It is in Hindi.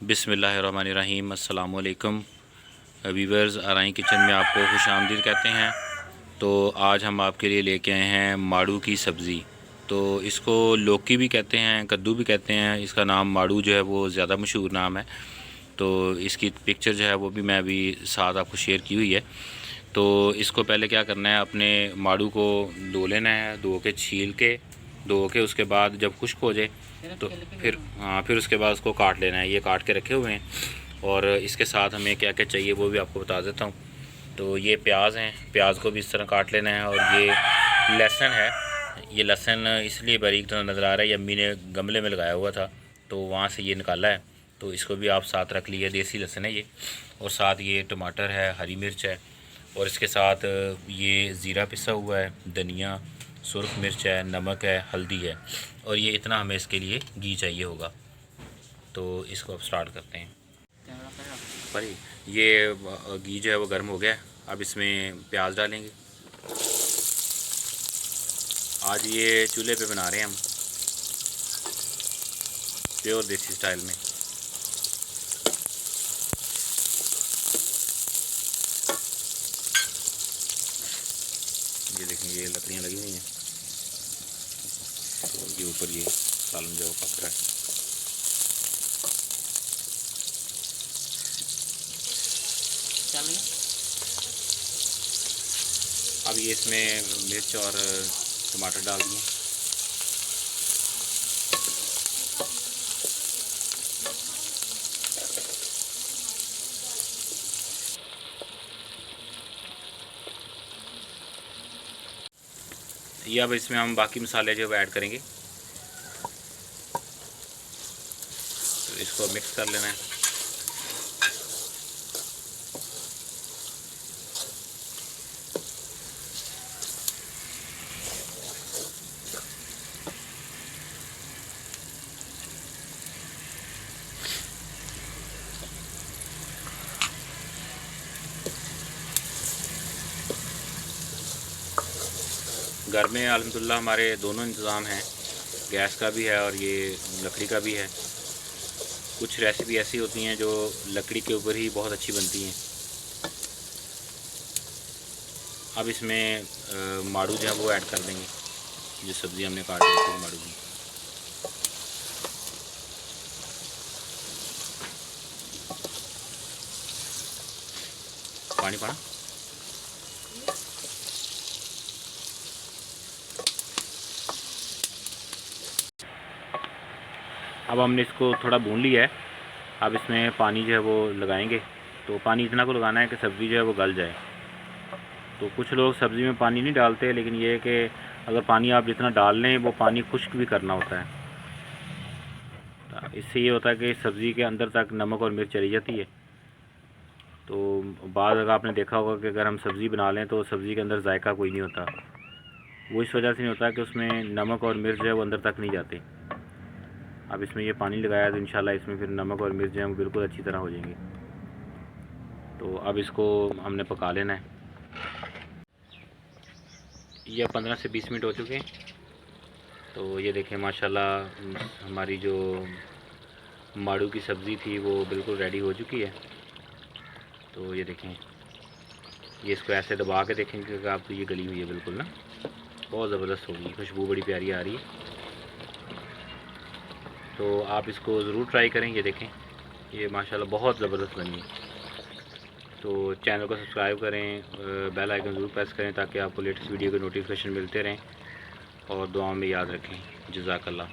बिस्मिल्लाहिर्रहमानिर्रहीम। अस्सलामु अलैकुम वीवर्स, आराई किचन में आपको खुश आमदीद कहते हैं। तो आज हम आपके लिए लेके आए हैं माड़ू की सब्ज़ी। तो इसको लौकी भी कहते हैं, कद्दू भी कहते हैं। इसका नाम माड़ू जो है वो ज़्यादा मशहूर नाम है। तो इसकी पिक्चर जो है वो भी मैं अभी साथ आपको शेयर की हुई है। तो इसको पहले क्या करना है, अपने माड़ू को धो लेना है, धो के छील के धो के उसके बाद जब खुश्क हो जाए तो फिर उसके बाद उसको काट लेना है। ये काट के रखे हुए हैं। और इसके साथ हमें क्या क्या चाहिए वो भी आपको बता देता हूँ। तो ये प्याज हैं, प्याज को भी इस तरह काट लेना है। और ये लहसुन है। ये लहसुन इसलिए बारीक तरह नज़र आ रहा है, ये अम्मी ने गमले में लगाया हुआ था तो वहाँ से ये निकाला है। तो इसको भी आप साथ रख लीजिए, देसी लहसुन है ये। और साथ ये टमाटर है, हरी मिर्च है। और इसके साथ ये ज़ीरा पिसा हुआ है, धनिया, सुरख मिर्च है, नमक है, हल्दी है। और ये इतना हमें इसके लिए घी चाहिए होगा। तो इसको अब स्टार्ट करते हैं। पर ये घी जो है वो गर्म हो गया। अब इसमें प्याज डालेंगे। आज ये चूल्हे पे बना रहे हैं हम, प्योर देसी स्टाइल में। ये देखें, ये लकड़ियाँ लगी हुई हैं। तो ये ऊपर ये सालन जो पक रहा है। अब ये इसमें मिर्च और टमाटर डाल दिए। ये अब इसमें हम बाकी मसाले जो ऐड करेंगे। तो इसको मिक्स कर लेना है। घर में अल्हम्दुलिल्लाह हमारे दोनों इंतज़ाम हैं, गैस का भी है और ये लकड़ी का भी है। कुछ रेसिपी ऐसी होती हैं जो लकड़ी के ऊपर ही बहुत अच्छी बनती हैं। अब इसमें माड़ू जो है वो ऐड कर देंगे, जो सब्ज़ी हमने काट ली थी माड़ू की। पानी पाना। अब हमने इसको थोड़ा भून लिया है। अब इसमें पानी जो है वो लगाएंगे। तो पानी इतना को लगाना है कि सब्ज़ी जो है वो गल जाए। तो कुछ लोग सब्ज़ी में पानी नहीं डालते, लेकिन ये है कि अगर पानी आप जितना डाल लें वो पानी खुश्क भी करना होता है। तो इससे ये होता है कि सब्ज़ी के अंदर तक नमक और मिर्च चली जाती है। तो बाद अगर आपने देखा होगा कि अगर हम सब्ज़ी बना लें तो सब्ज़ी के अंदर जायका कोई नहीं होता। वो इस वजह से नहीं होता कि उसमें नमक और मिर्च जो है वो अंदर तक नहीं जाते। अब इसमें ये पानी लगाया तो इंशाल्लाह इसमें फिर नमक और मिर्च जो है वो बिल्कुल अच्छी तरह हो जाएंगी। तो अब इसको हमने पका लेना है। ये 15 से 20 मिनट हो चुके हैं। तो ये देखें माशाल्लाह हमारी जो माड़ू की सब्ज़ी थी वो बिल्कुल रेडी हो चुकी है। तो ये देखें, ये इसको ऐसे दबा के देखेंगे कि आप तो ये गली हुई है बिल्कुल ना, बहुत ज़बरदस्त होगी, खुशबू बड़ी प्यारी आ रही है। तो आप इसको ज़रूर ट्राई करें। ये देखें, ये माशाल्लाह बहुत ज़बरदस्त बनी है। तो चैनल को सब्सक्राइब करें, बेल आइकन ज़रूर प्रेस करें ताकि आपको लेटेस्ट वीडियो के नोटिफिकेशन मिलते रहें। और दुआओं में याद रखें। जज़ाकल्लाह।